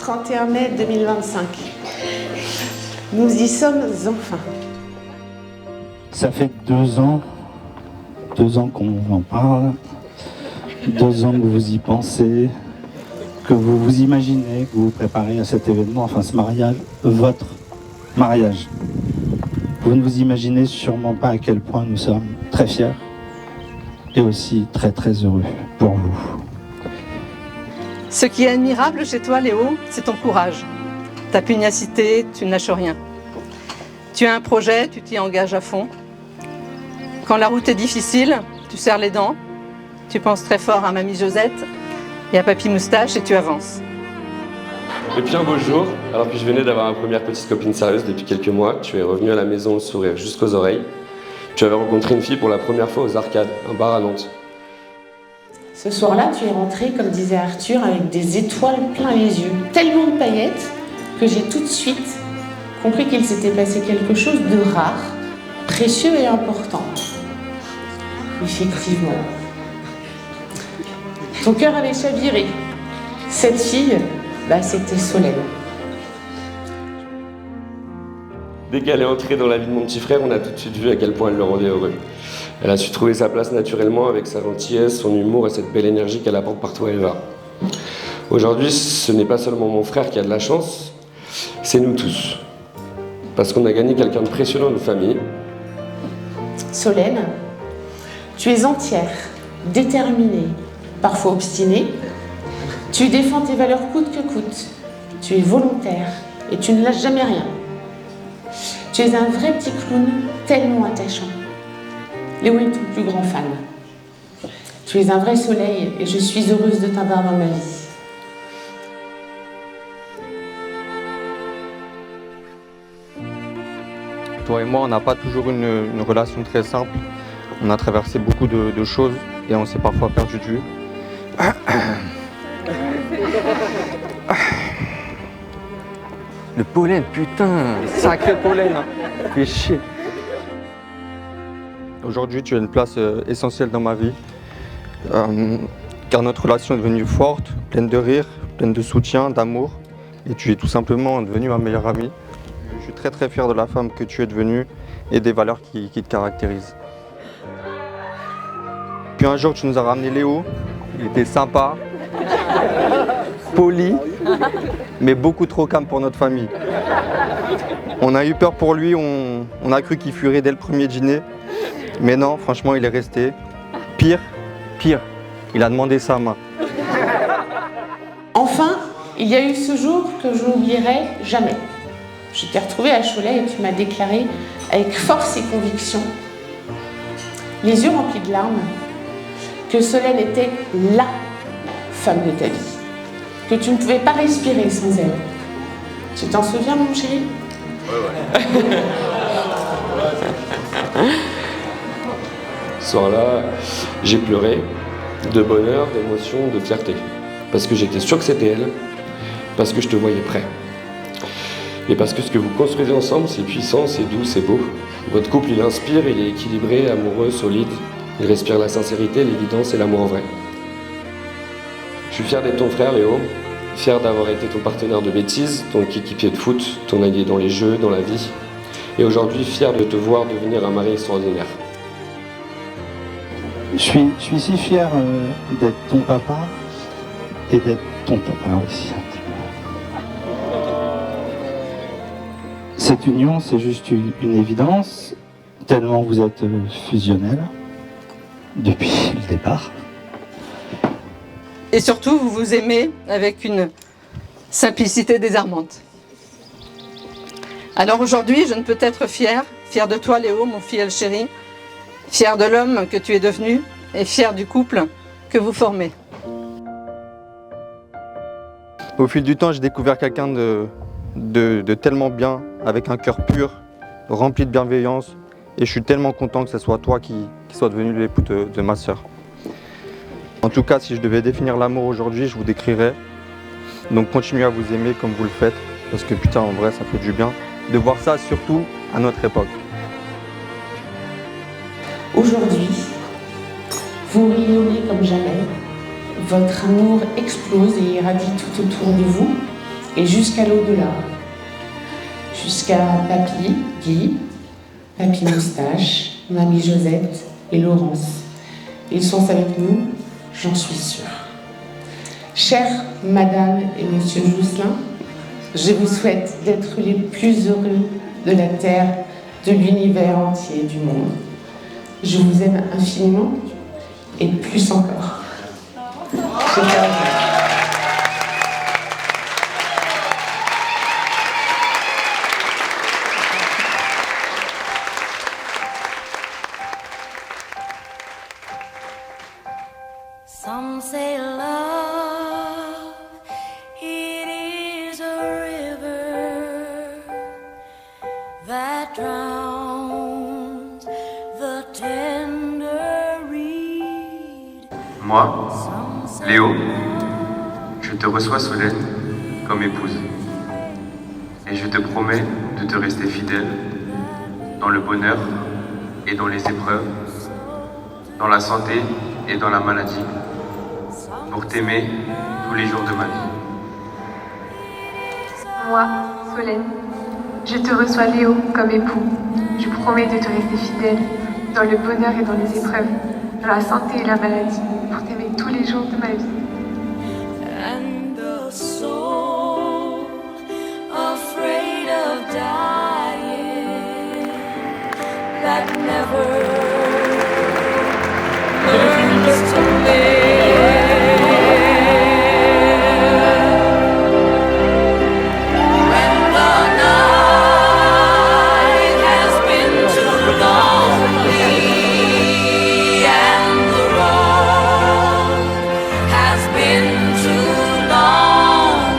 31 mai 2025. Nous y sommes enfin. Ça fait 2 ans qu'on en parle, 2 ans que vous y pensez, que vous vous imaginez, que vous vous préparez à cet événement, enfin ce mariage, votre mariage. Vous ne vous imaginez sûrement pas à quel point nous sommes très fiers et aussi très très heureux pour vous. Ce qui est admirable chez toi, Léo, c'est ton courage. Ta pugnacité, tu ne lâches rien. Tu as un projet, tu t'y engages à fond. Quand la route est difficile, tu serres les dents, tu penses très fort à Mamie Josette et à Papy Moustache et tu avances. Et puis un beau jour, alors que je venais d'avoir ma première petite copine sérieuse depuis quelques mois, tu es revenu à la maison le sourire jusqu'aux oreilles. Tu avais rencontré une fille pour la première fois aux Arcades, un bar à Nantes. Ce soir-là, tu es rentré, comme disait Arthur, avec des étoiles plein les yeux, tellement de paillettes que j'ai tout de suite compris qu'il s'était passé quelque chose de rare, précieux et important. Effectivement. Ton cœur avait chaviré. Cette fille, c'était Solène. Dès qu'elle est entrée dans la vie de mon petit frère, on a tout de suite vu à quel point elle le rendait heureux. Elle a su trouver sa place naturellement avec sa gentillesse, son humour et cette belle énergie qu'elle apporte partout où elle va. Aujourd'hui, ce n'est pas seulement mon frère qui a de la chance, c'est nous tous. Parce qu'on a gagné quelqu'un de précieux dans nos familles. Solène, tu es entière, déterminée, parfois obstinée. Tu défends tes valeurs coûte que coûte. Tu es volontaire et tu ne lâches jamais rien. Tu es un vrai petit clown tellement attachant. Léo est ton plus grand fan. Tu es un vrai soleil et je suis heureuse de t'avoir dans ma vie. Toi et moi, on n'a pas toujours une relation très simple. On a traversé beaucoup de choses et on s'est parfois perdu de vue. Le pollen, putain, sacré pollen, hein. Fais chier. Aujourd'hui, tu as une place essentielle dans ma vie, car notre relation est devenue forte, pleine de rire, pleine de soutien, d'amour, et tu es tout simplement devenue ma meilleure amie. Je suis très très fier de la femme que tu es devenue et des valeurs qui te caractérisent. Puis un jour, tu nous as ramené Léo, il était sympa, poli, mais beaucoup trop calme pour notre famille. On a eu peur pour lui, on a cru qu'il fuirait dès le premier dîner. Mais non, franchement, il est resté. Pire, il a demandé sa main. Enfin, il y a eu ce jour que je n'oublierai jamais. Je t'ai retrouvée à Cholet et tu m'as déclaré avec force et conviction, les yeux remplis de larmes, que Solène était LA femme de ta vie. Que tu ne pouvais pas respirer sans elle. Tu t'en souviens, mon chéri ? Ouais. Ce soir-là, j'ai pleuré de bonheur, d'émotion, de fierté. Parce que j'étais sûr que c'était elle, parce que je te voyais prêt. Et parce que ce que vous construisez ensemble, c'est puissant, c'est doux, c'est beau. Votre couple, il inspire, il est équilibré, amoureux, solide. Il respire la sincérité, l'évidence et l'amour en vrai. Je suis fier d'être ton frère, Léo. Fier d'avoir été ton partenaire de bêtises, ton équipier de foot, ton allié dans les jeux, dans la vie. Et aujourd'hui, fier de te voir devenir un mari extraordinaire. Je suis si fier d'être ton papa et d'être ton papa aussi un petit peu. Cette union, c'est juste une évidence, tellement vous êtes fusionnels depuis le départ. Et surtout, vous vous aimez avec une simplicité désarmante. Alors aujourd'hui, je ne peux être fière de toi, Léo, mon filleul chéri, fière de l'homme que tu es devenu et fière du couple que vous formez. Au fil du temps, j'ai découvert quelqu'un de tellement bien, avec un cœur pur, rempli de bienveillance, et je suis tellement content que ce soit toi qui sois devenu l'époux de ma sœur. En tout cas, si je devais définir l'amour aujourd'hui, je vous décrirais. Donc continuez à vous aimer comme vous le faites, parce que putain, en vrai, ça fait du bien de voir ça, surtout à notre époque. Aujourd'hui, vous rayonnez comme jamais. Votre amour explose et irradie tout autour de vous. et jusqu'à l'au-delà. Jusqu'à Papy, Guy, Papy Moustache, Mamie Josette et Laurence. Ils sont avec nous, j'en suis sûre. Chère Madame et Monsieur Jousselin, je vous souhaite d'être les plus heureux de la Terre, de l'univers entier, du monde. Je vous aime infiniment et plus encore. Je t'aime. Some say love, it is a river that drowns the tender reed. Moi, Léo, je te reçois Solène comme épouse. Et je te promets de te rester fidèle dans le bonheur et dans les épreuves, dans la santé et dans la maladie, pour t'aimer tous les jours de ma vie. Moi, Solène, je te reçois Léo comme époux. Je promets de te rester fidèle dans le bonheur et dans les épreuves, dans la santé et la maladie, pour t'aimer tous les jours de ma vie. And the soul afraid of dying, that never learns to live. When the night has been too lonely and the road has been too long,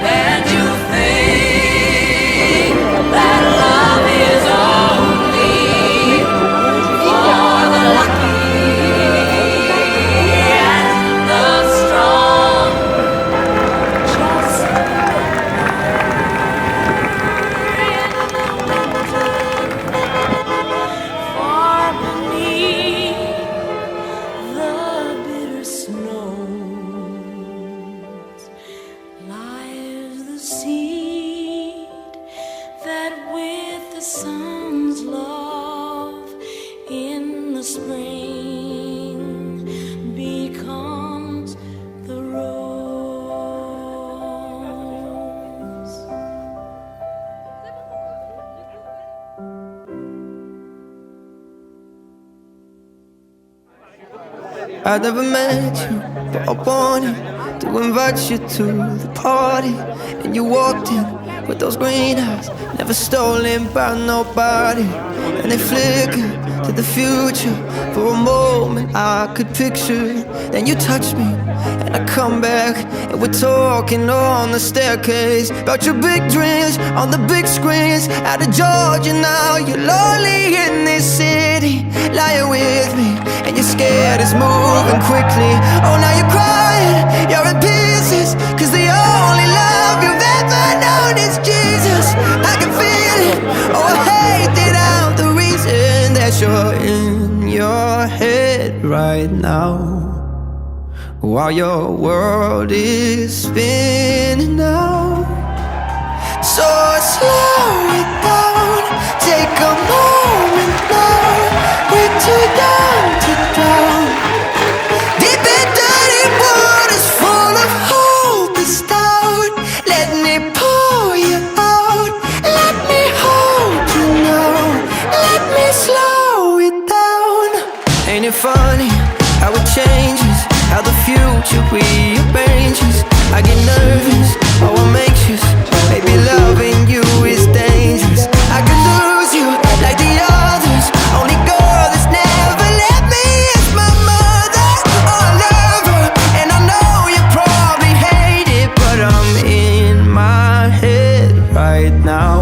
and you think that love is only for the lucky and the strong. Just far beneath the bitter snows lies the seed that with the sun's love in the spring becomes the rose. I never met you, but I wanted to invite you to the party. And you walked in with those green eyes, never stolen by nobody. And they flickered to the future. For a moment I could picture. Then you touched me, and I come back, and we're talking on the staircase about your big dreams on the big screens. Out of Georgia now, you're lonely in this city, lying with me, and you're scared it's moving quickly. Oh, now you're crying, you're in pieces, 'cause the only love you've ever known is Jesus. I can feel it, oh I hate it out, the reason that you're in your head right now, while your world is spinning now. So slow it down, take a moment now. We're too young to drown. Deep and dirty waters full of hope is down. Let me pour you out, let me hold you now, let me slow it down. Ain't it funny how it changes, how the future rearranges? I get nervous, oh I'm anxious, maybe loving you is dangerous. I could lose you like the others, only girl that's never let me is my mother. Oh I love her, and I know you probably hate it, but I'm in my head right now.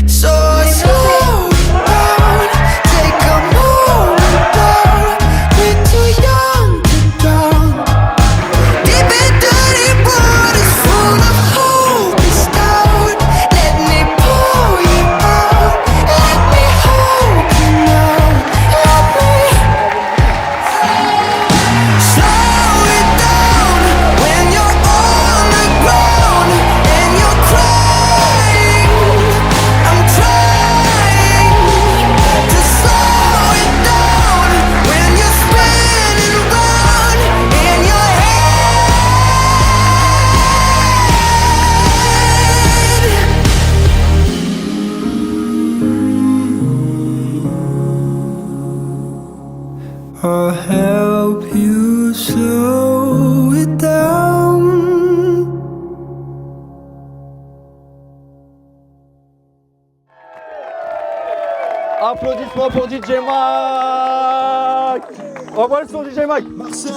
So slow down, take a moment down. We're too young to drown. Deep and dirty waters Applaudissements pour DJ Mike. Envoie le son DJ Mike. Marseille.